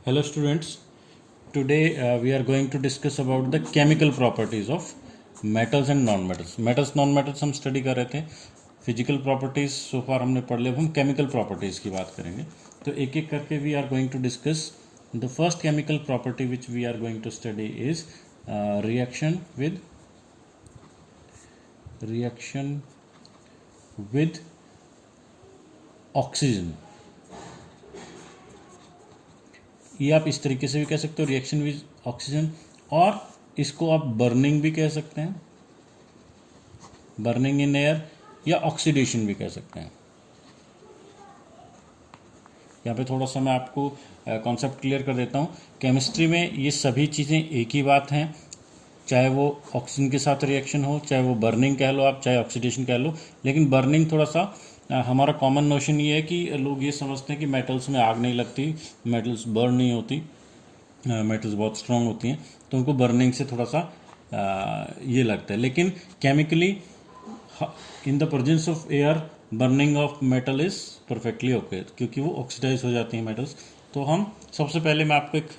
Hello students, today we are going to discuss about the chemical properties of metals and non-metals. Metals non-metals हम study कर रहे थे. Physical properties सो फार हमने पढ़ लिया. अब हम केमिकल प्रॉपर्टीज की बात करेंगे. तो एक एक करके we are going to discuss. The first chemical property which we are going to study is reaction with oxygen. ये आप इस तरीके से भी कह सकते हो, रिएक्शन विद ऑक्सीजन, और इसको आप बर्निंग भी कह सकते हैं, बर्निंग इन एयर, या ऑक्सीडेशन भी कह सकते हैं. यहाँ पे थोड़ा सा मैं आपको कॉन्सेप्ट क्लियर कर देता हूँ. केमिस्ट्री में ये सभी चीज़ें एक ही बात हैं, चाहे वो ऑक्सीजन के साथ रिएक्शन हो, चाहे वो बर्निंग कह लो आप, चाहे ऑक्सीडेशन कह लो. लेकिन बर्निंग थोड़ा सा हमारा कॉमन नोशन ये है कि लोग ये समझते हैं कि मेटल्स में आग नहीं लगती, मेटल्स बर्न नहीं होती, मेटल्स बहुत स्ट्रांग होती हैं, तो उनको बर्निंग से थोड़ा सा ये लगता है. लेकिन chemically in the presence of air burning of metal is perfectly okay, क्योंकि वो ऑक्सीडाइज हो जाती हैं मेटल्स. तो हम सबसे पहले मैं आपको एक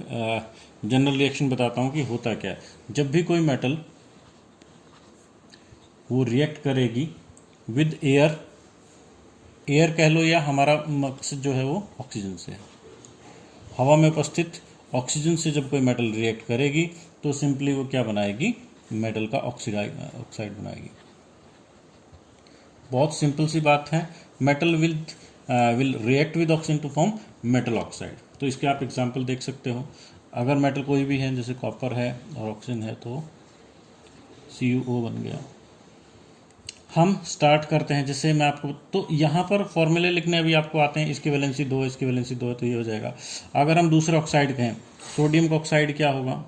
जनरल रिएक्शन बताता हूँ कि होता क्या है. जब भी कोई मेटल वो रिएक्ट करेगी विद एयर, एयर कह लो, या हमारा मकसद जो है वो ऑक्सीजन से है, हवा में उपस्थित ऑक्सीजन से जब कोई मेटल रिएक्ट करेगी तो सिंपली वो क्या बनाएगी, मेटल का ऑक्साइड बनाएगी. बहुत सिंपल सी बात है. Metal will react with oxygen to form metal oxide. तो इसके आप एग्जांपल देख सकते हो. अगर मेटल कोई भी है, जैसे कॉपर है और ऑक्सीजन है, तो CuO बन गया. हम स्टार्ट करते हैं. जैसे मैं आपको, तो यहाँ पर फॉर्मूले लिखने अभी आपको आते हैं. इसकी वैलेंसी 2 है, इसकी वैलेंसी 2 है, तो ये हो जाएगा. अगर हम दूसरे ऑक्साइड कहें, सोडियम का ऑक्साइड क्या होगा,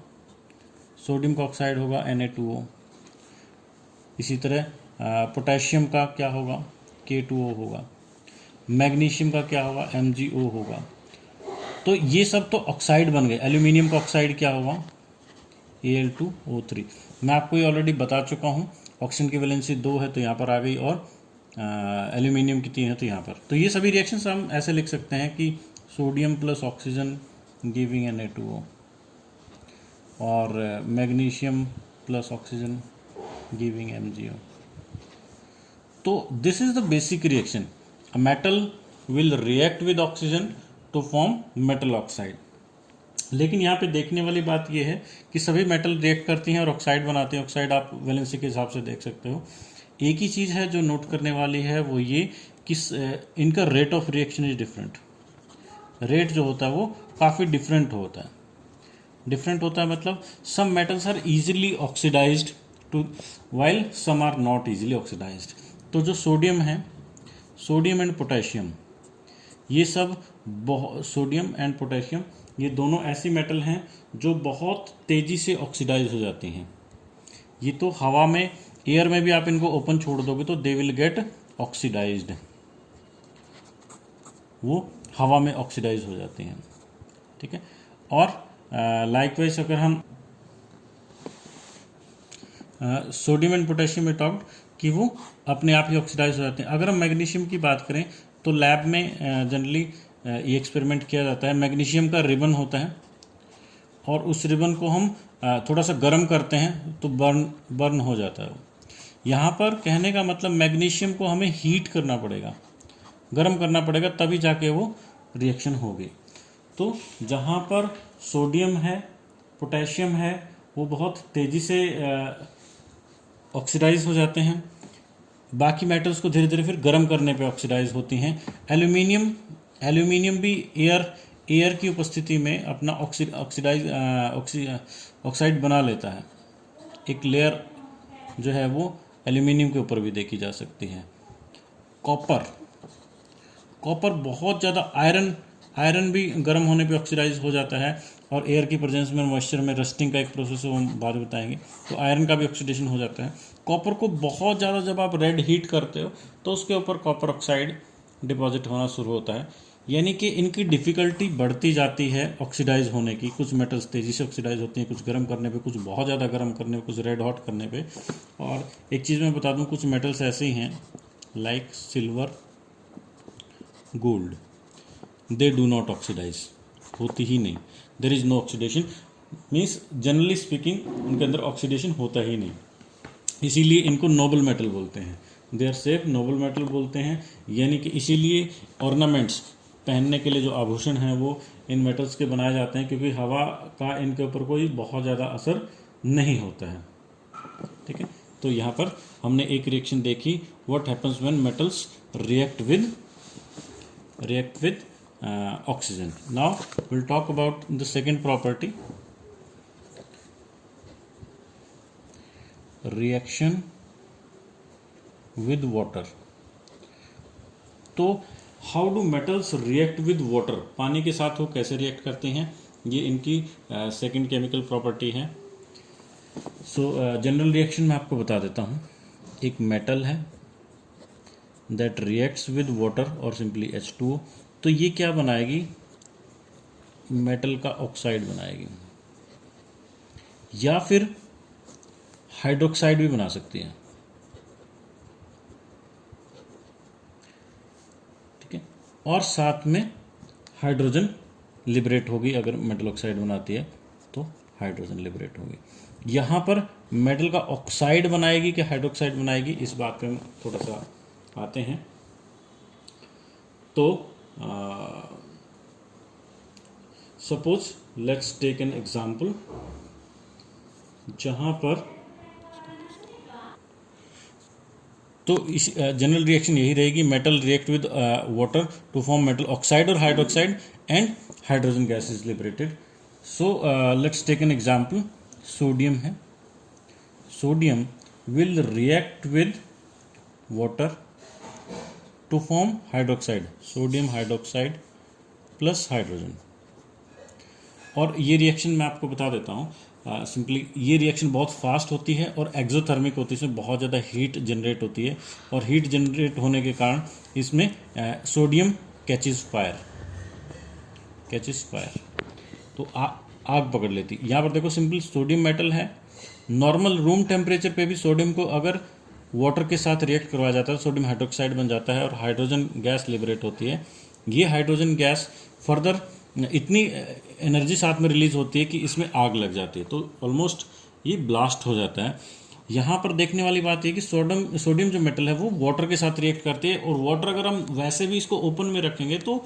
सोडियम का ऑक्साइड होगा Na2O. इसी तरह पोटेशियम का क्या होगा, K2O होगा. मैग्नीशियम का क्या होगा, MgO होगा. तो ये सब तो ऑक्साइड बन गए. एल्यूमिनियम का ऑक्साइड क्या होगा, Al2O3. मैं आपको ये ऑलरेडी बता चुका हूँ. ऑक्सीजन की वैलेंसी 2 है तो यहाँ पर आ गई, और एल्यूमिनियम की 3 है तो यहाँ पर. तो ये सभी रिएक्शंस हम ऐसे लिख सकते हैं कि sodium plus oxygen giving Na2O, और magnesium plus oxygen giving MgO. तो this is the basic reaction. A metal will react with oxygen to form metal oxide. लेकिन यहाँ पे देखने वाली बात यह है कि सभी मेटल रिएक्ट करती हैं और ऑक्साइड बनाते हैं. ऑक्साइड आप वैलेंसी के हिसाब से देख सकते हो. एक ही चीज़ है जो नोट करने वाली है, वो ये कि इनका rate of reaction is different. Rate जो होता है वो काफ़ी डिफरेंट होता है. डिफरेंट होता है मतलब some metals are easily oxidised too while some are not easily oxidised. तो जो सोडियम है, सोडियम एंड पोटेशियम, ये सब सोडियम एंड पोटेशियम, ये दोनों ऐसी मेटल हैं जो बहुत तेज़ी से ऑक्सीडाइज हो जाती हैं. ये तो हवा में, एयर में भी आप इनको ओपन छोड़ दोगे तो दे विल गेट ऑक्सीडाइज्ड, वो हवा में ऑक्सीडाइज हो जाती हैं. ठीक है. और लाइकवाइज अगर हम सोडियम एंड पोटेशियम में टॉक्ड कि वो अपने आप ही ऑक्सीडाइज हो जाते हैं. अगर हम मैग्नीशियम की बात करें तो लैब में जनरली ये एक्सपेरिमेंट किया जाता है. मैग्नीशियम का रिबन होता है और उस रिबन को हम थोड़ा सा गर्म करते हैं तो बर्न हो जाता है. यहाँ पर कहने का मतलब मैग्नीशियम को हमें हीट करना पड़ेगा, गर्म करना पड़ेगा, तभी जाके वो रिएक्शन होगी. तो जहाँ पर सोडियम है, पोटेशियम है, वो बहुत तेज़ी से ऑक्सीडाइज हो जाते हैं. बाकी मेटल्स को धीरे धीरे फिर गर्म करने पे ऑक्सीडाइज होती हैं. एल्यूमिनियम भी एयर की उपस्थिति में अपना ऑक्साइड बना लेता है. एक लेयर जो है वो एल्यूमिनियम के ऊपर भी देखी जा सकती है. कॉपर बहुत ज़्यादा, आयरन भी गर्म होने पे ऑक्सीडाइज हो जाता है, और एयर की प्रेजेंस में, मॉइस्चर में रस्टिंग का एक प्रोसेस है, वो हम बाद में बताएंगे. तो आयरन का भी ऑक्सीडेशन हो जाता है. कॉपर को बहुत ज़्यादा जब आप रेड हीट करते हो तो उसके ऊपर कॉपर ऑक्साइड डिपॉजिट होना शुरू होता है. यानी कि इनकी डिफ़िकल्टी बढ़ती जाती है ऑक्सीडाइज होने की. कुछ मेटल्स तेज़ी से ऑक्सीडाइज होती हैं, कुछ गर्म करने पे, कुछ बहुत ज़्यादा गर्म करने पे, कुछ रेड हॉट करने पे. और एक चीज़ मैं बता दूं, कुछ मेटल्स ऐसे ही हैं like silver, gold, they do not oxidise. होती ही नहीं, there is no oxidation, means generally speaking उनके अंदर ऑक्सीडेशन होता ही नहीं, इसीलिए इनको नोबल मेटल बोलते हैं, देयर शेप नोबल मेटल बोलते हैं। यानी कि इसीलिए ऑर्नामेंट्स पहनने के लिए जो आभूषण हैं वो इन मेटल्स के बनाए जाते हैं, क्योंकि हवा का इनके ऊपर कोई बहुत ज़्यादा असर नहीं होता है। ठीक है, तो यहाँ पर हमने एक रिएक्शन देखी, what happens when metals react with oxygen. Now will talk about the second property, reaction with water. तो how do metals react with water, पानी के साथ वो कैसे रिएक्ट करते हैं, ये इनकी सेकंड केमिकल प्रॉपर्टी है। सो जनरल रिएक्शन मैं आपको बता देता हूँ। एक मेटल है दैट रिएक्ट्स विद वाटर और सिंपली H2O, तो ये क्या बनाएगी, मेटल का ऑक्साइड बनाएगी, या फिर हाइड्रोक्साइड भी बना सकती है। ठीक है, और साथ में हाइड्रोजन लिबरेट होगी, अगर मेटल ऑक्साइड बनाती है तो हाइड्रोजन लिबरेट होगी। यहाँ पर मेटल का ऑक्साइड बनाएगी कि हाइड्रोक्साइड बनाएगी, इस बात पे हम थोड़ा सा आते हैं। तो suppose let's take an example, जहाँ पर तो इस जनरल रिएक्शन यही रहेगी, metal react with water to form metal oxide और hydroxide and hydrogen gas is liberated. So let's take an example, sodium है, sodium will react with water to form hydroxide, sodium hydroxide plus hydrogen. और ये reaction मैं आपको बता देता हूँ simply, ये रिएक्शन बहुत फास्ट होती है और एक्सोथर्मिक होती है, इसमें बहुत ज़्यादा हीट जनरेट होती है, और हीट जनरेट होने के कारण इसमें सोडियम कैचेस फायर, तो आग पकड़ लेती है। यहाँ पर देखो सिंपल सोडियम मेटल है, नॉर्मल रूम टेम्परेचर पे भी सोडियम को अगर वाटर के साथ रिएक्ट करवाया जाता है, सोडियम हाइड्रोक्साइड बन जाता है और हाइड्रोजन गैस लिबरेट होती है। ये हाइड्रोजन गैस फर्दर इतनी एनर्जी साथ में रिलीज होती है कि इसमें आग लग जाती है, तो ऑलमोस्ट ये ब्लास्ट हो जाता है। यहाँ पर देखने वाली बात है कि सोडियम जो मेटल है वो वाटर के साथ रिएक्ट करती है, और वाटर अगर हम वैसे भी इसको ओपन में रखेंगे तो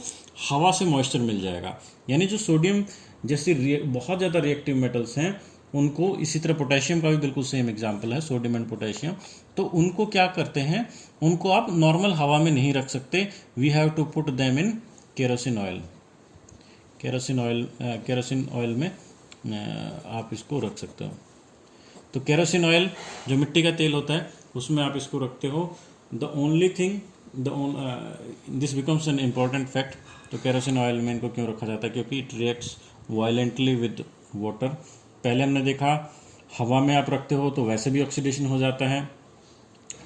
हवा से मॉइस्चर मिल जाएगा। यानी जो सोडियम जैसी बहुत ज़्यादा रिएक्टिव मेटल्स हैं उनको, इसी तरह पोटेशियम का भी बिल्कुल सेम एग्जाम्पल है, सोडियम एंड पोटेशियम, तो उनको क्या करते हैं, उनको आप नॉर्मल हवा में नहीं रख सकते, we have to put them in kerosene oil. Kerosene oil में आप इसको रख सकते हो। तो केरोसिन ऑयल जो मिट्टी का तेल होता है उसमें आप इसको रखते हो। The only thing this becomes an important fact. तो केरोसिन ऑयल में इनको क्यों रखा जाता है, क्योंकि it reacts violently with water. पहले हमने देखा हवा में आप रखते हो तो वैसे भी ऑक्सीडेशन हो जाता है,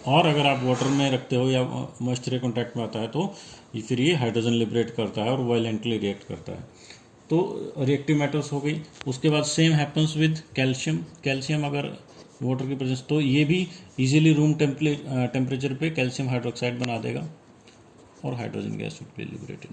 और अगर आप वाटर में रखते हो या मॉइस्चर कॉन्टैक्ट में आता है तो फिर ये हाइड्रोजन लिबरेट करता है और वायलेंटली रिएक्ट करता है। तो रिएक्टिव मेटल्स हो गई। उसके बाद same happens with calcium. Calcium अगर वाटर की प्रेजेंस, तो ये भी इजीली रूम टेम्परेचर पे कैल्शियम हाइड्रोक्साइड बना देगा और hydrogen gas will be liberated.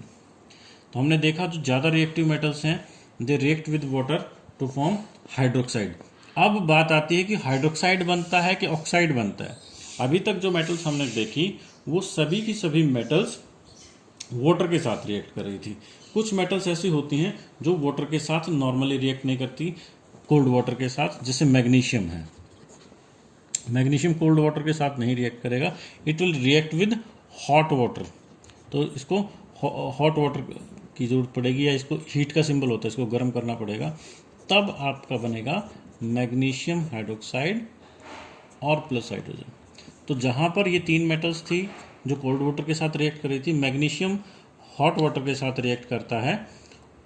तो हमने देखा जो ज़्यादा रिएक्टिव मेटल्स हैं they react with water to form hydroxide. अब बात आती है कि हाइड्रोक्साइड बनता है कि ऑक्साइड बनता है। अभी तक जो मेटल्स हमने देखी वो सभी की सभी मेटल्स वाटर के साथ रिएक्ट कर रही थी। कुछ मेटल्स ऐसी होती हैं जो वाटर के साथ नॉर्मली रिएक्ट नहीं करती, कोल्ड वाटर के साथ, जैसे मैग्नीशियम है। मैग्नीशियम कोल्ड वाटर के साथ नहीं रिएक्ट करेगा, it will react with hot water. तो इसको हॉट वाटर की ज़रूरत पड़ेगी, या इसको हीट का सिंबल होता है, इसको गर्म करना पड़ेगा, तब आपका बनेगा मैग्नीशियम हाइड्रोक्साइड और प्लस हाइड्रोजन। तो जहाँ पर ये तीन मेटल्स थी जो कोल्ड वाटर के साथ रिएक्ट कर रही थी, मैग्नीशियम हॉट वाटर के साथ रिएक्ट करता है।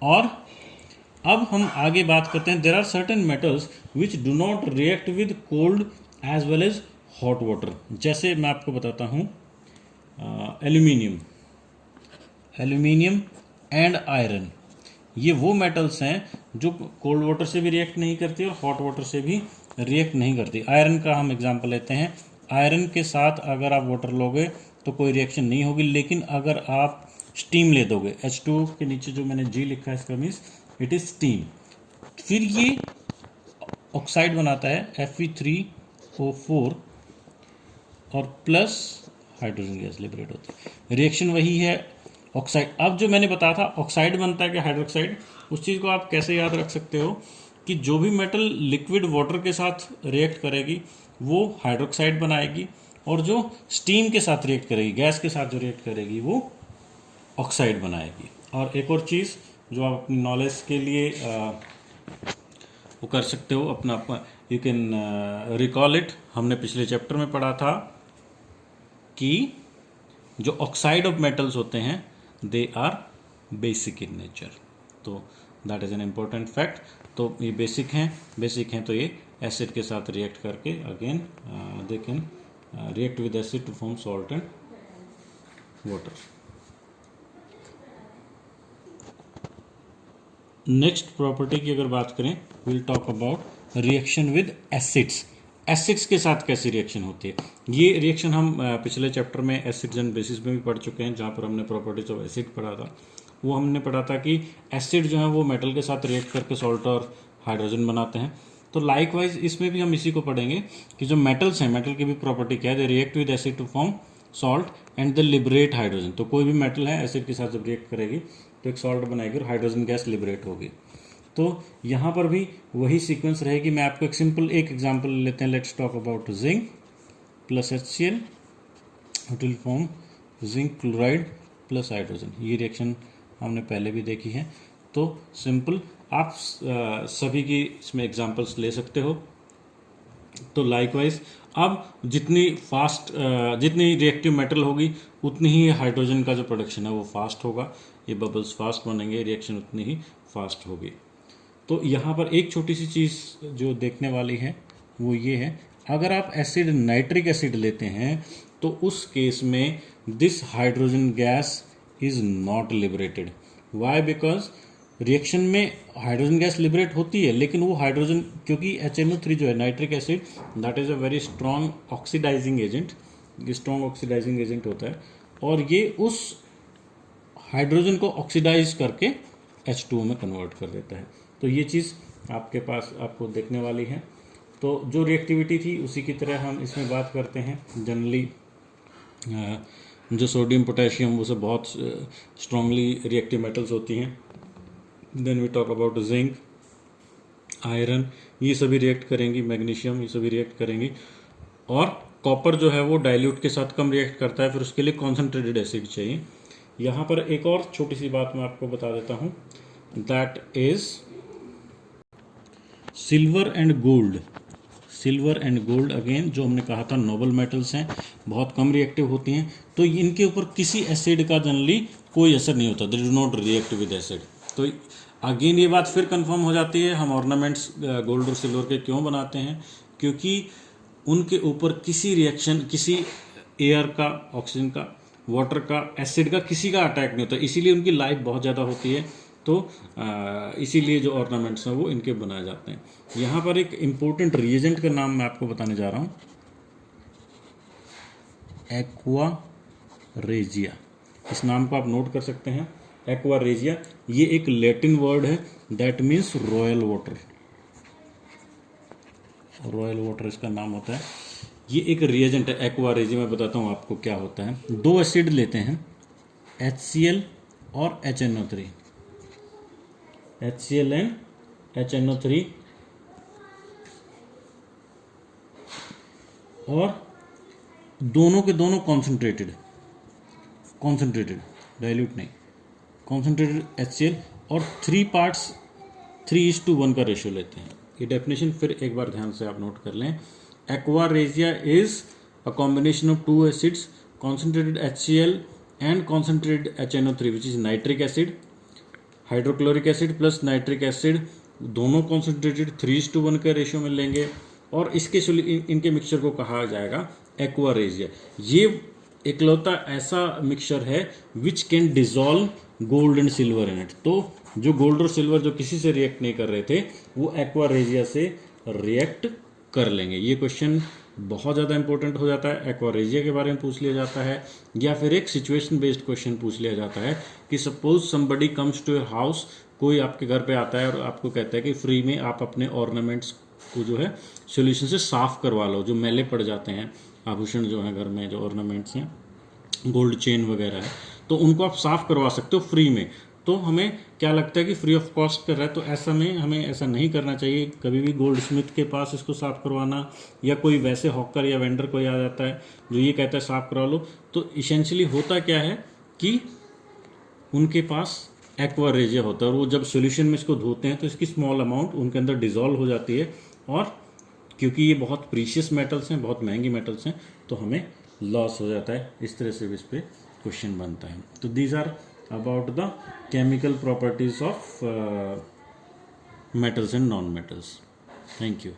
और अब हम आगे बात करते हैं, there are certain metals which do not react with cold as well as hot water. जैसे मैं आपको बताता हूँ एल्यूमिनियम एंड आयरन, ये वो मेटल्स हैं जो कोल्ड वाटर से भी रिएक्ट नहीं करती और हॉट वाटर से भी रिएक्ट नहीं करती। आयरन का हम एग्जांपल लेते हैं। आयरन के साथ अगर आप वाटर लोगे तो कोई रिएक्शन नहीं होगी, लेकिन अगर आप स्टीम ले दोगे, H2O के नीचे जो मैंने G लिखा है इसका मीन्स इट इज स्टीम। फिर ये ऑक्साइड बनाता है Fe3O4 और प्लस हाइड्रोजन गैस लिबरेट होती है। रिएक्शन वही है ऑक्साइड। अब जो मैंने बताया था ऑक्साइड बनता है कि हाइड्रोक्साइड, उस चीज़ को आप कैसे याद रख सकते हो कि जो भी मेटल लिक्विड वाटर के साथ रिएक्ट करेगी वो हाइड्रोक्साइड बनाएगी, और जो स्टीम के साथ रिएक्ट करेगी, गैस के साथ जो रिएक्ट करेगी वो ऑक्साइड बनाएगी। और एक और चीज़ जो आप अपनी नॉलेज के लिए वो कर सकते हो, अपना यू कैन रिकॉल इट, हमने पिछले चैप्टर में पढ़ा था कि जो ऑक्साइड ऑफ मेटल्स होते हैं they are basic in nature, तो that is an important fact. तो ये बेसिक हैं तो ये एसिड के साथ रिएक्ट करके again they can react with acid to form salt and water. Next property की अगर बात करें, will talk about reaction with acids. Acids के साथ कैसी रिएक्शन होती है, ये रिएक्शन हम पिछले चैप्टर में एसिड्स एंड बेसिस में भी पढ़ चुके हैं, जहाँ पर हमने प्रॉपर्टीज ऑफ एसिड पढ़ा था। वो हमने पढ़ा था कि एसिड जो है वो मेटल के साथ रिएक्ट करके सॉल्ट और हाइड्रोजन बनाते हैं। तो लाइकवाइज इसमें भी हम इसी को पढ़ेंगे कि जो मेटल्स हैं, मेटल की भी प्रॉपर्टी क्या है, they react with acid to form salt and the liberate hydrogen. तो कोई भी मेटल है एसिड के साथ जब रिएक्ट करेगी तो एक सॉल्ट बनाएगी और हाइड्रोजन गैस लिबरेट होगी। तो यहाँ पर भी वही सीक्वेंस रहेगी। मैं आपको एक एग्जांपल लेते हैं। Let's talk about zinc plus HCl, it will form zinc chloride plus hydrogen. ये रिएक्शन हमने पहले भी देखी है। तो सिंपल आप सभी की इसमें एग्जांपल्स ले सकते हो। तो लाइकवाइज अब जितनी रिएक्टिव मेटल होगी उतनी ही हाइड्रोजन का जो प्रोडक्शन है वो फास्ट होगा, ये बबल्स फास्ट बनेंगे, रिएक्शन उतनी ही फास्ट होगी। तो यहाँ पर एक छोटी सी चीज़ जो देखने वाली है वो ये है, अगर आप एसिड नाइट्रिक एसिड लेते हैं तो उस केस में this hydrogen gas is not liberated. Why? Because reaction में हाइड्रोजन गैस लिबरेट होती है, लेकिन वो हाइड्रोजन, क्योंकि HNO3 जो है nitric acid, that is a very strong oxidizing agent, ये स्ट्रॉन्ग ऑक्सीडाइजिंग एजेंट होता है, और ये उस हाइड्रोजन को ऑक्सीडाइज करके H2O में कन्वर्ट कर देता है। तो ये चीज़ आपके पास आपको देखने वाली है। तो जो रिएक्टिविटी थी उसी की तरह हम इसमें बात करते हैं। जनरली जो सोडियम पोटेशियम वो सब बहुत स्ट्रांगली रिएक्टिव मेटल्स होती हैं। Then we talk about zinc, iron, ये सभी रिएक्ट करेंगी, मैग्नीशियम, ये सभी रिएक्ट करेंगी। और कॉपर जो है वो डाइल्यूट के साथ कम रिएक्ट करता है, फिर उसके लिए कॉन्सेंट्रेटेड एसिड चाहिए। यहाँ पर एक और छोटी सी बात मैं आपको बता देता हूँ, that is silver and gold. Silver and gold again जो हमने कहा था नोबल मेटल्स हैं, बहुत कम रिएक्टिव होती हैं, तो इनके ऊपर किसी एसिड का जनरली कोई असर नहीं होता, दे do not react with acid. तो अगेन ये बात फिर कंफर्म हो जाती है, हम ऑर्नामेंट्स गोल्ड और सिल्वर के क्यों बनाते हैं, क्योंकि उनके ऊपर किसी रिएक्शन, किसी एयर का, ऑक्सीजन का, वाटर का, एसिड का, किसी का अटैक नहीं होता, इसीलिए उनकी लाइफ बहुत ज़्यादा होती है। तो इसीलिए जो ऑर्नामेंट्स हैं वो इनके बनाए जाते हैं। यहाँ पर एक इम्पोर्टेंट रिएजेंट का नाम मैं आपको बताने जा रहा हूँ, एक्वा रेजिया। इस नाम को आप नोट कर सकते हैं, एक्वा रेजिया। ये एक लैटिन वर्ड है that means royal water. Royal water इसका नाम होता है। ये एक रिएजेंट है एक्वा रेजिया। मैं बताता हूँ आपको क्या होता है। दो एसिड लेते हैं, HCl और HNO3, HCl एंड HNO3, और दोनों के दोनों कॉन्सेंट्रेटेड डाइल्यूट नहीं, कॉन्सेंट्रेटेड HCl, और 3 पार्ट्स 3:1 का रेशियो लेते हैं। ये डेफिनेशन फिर एक बार ध्यान से आप नोट कर लें। Aqua regia is a combination of 2 acids, concentrated HCl and concentrated HNO3 which is nitric acid. Hydrochloric acid plus nitric acid दोनों कॉन्सेंट्रेटेड 3:1 के रेशियो में लेंगे, और इसके इनके मिक्सचर को कहा जाएगा एक्वा रेजिया। ये इकलौता ऐसा मिक्सचर है which can dissolve gold and silver in it. तो जो गोल्ड और सिल्वर जो किसी से रिएक्ट नहीं कर रहे थे वो एक्वा रेजिया से रिएक्ट कर लेंगे। ये क्वेश्चन बहुत ज़्यादा इंपॉर्टेंट हो जाता है, एक्वारेजिया के बारे में पूछ लिया जाता है, या फिर एक सिचुएशन बेस्ड क्वेश्चन पूछ लिया जाता है कि suppose somebody comes to your house, कोई आपके घर पे आता है और आपको कहता है कि फ्री में आप अपने ऑर्नामेंट्स को जो है सोल्यूशन से साफ करवा लो, जो मैले पड़ जाते हैं आभूषण जो है घर में, जो ऑर्नामेंट्स हैं, गोल्ड चेन वगैरह है, तो उनको आप साफ करवा सकते हो फ्री में। तो हमें क्या लगता है कि फ्री ऑफ कॉस्ट कर रहा है, तो ऐसा में हमें ऐसा नहीं करना चाहिए कभी भी गोल्ड स्मिथ के पास इसको साफ करवाना, या कोई वैसे हॉकर या वेंडर कोई आ जाता है जो ये कहता है साफ करवा लो। तो इसेंशियली होता क्या है कि उनके पास एक्वारेजिया होता है, और वो जब सोल्यूशन में इसको धोते हैं तो इसकी स्मॉल अमाउंट उनके अंदर डिजॉल्व हो जाती है, और क्योंकि ये बहुत प्रीशियस मेटल्स हैं, बहुत महंगी मेटल्स हैं, तो हमें लॉस हो जाता है। इस तरह से भी इस पर क्वेश्चन बनता है। तो these are about the chemical properties of metals and non-metals. Thank you.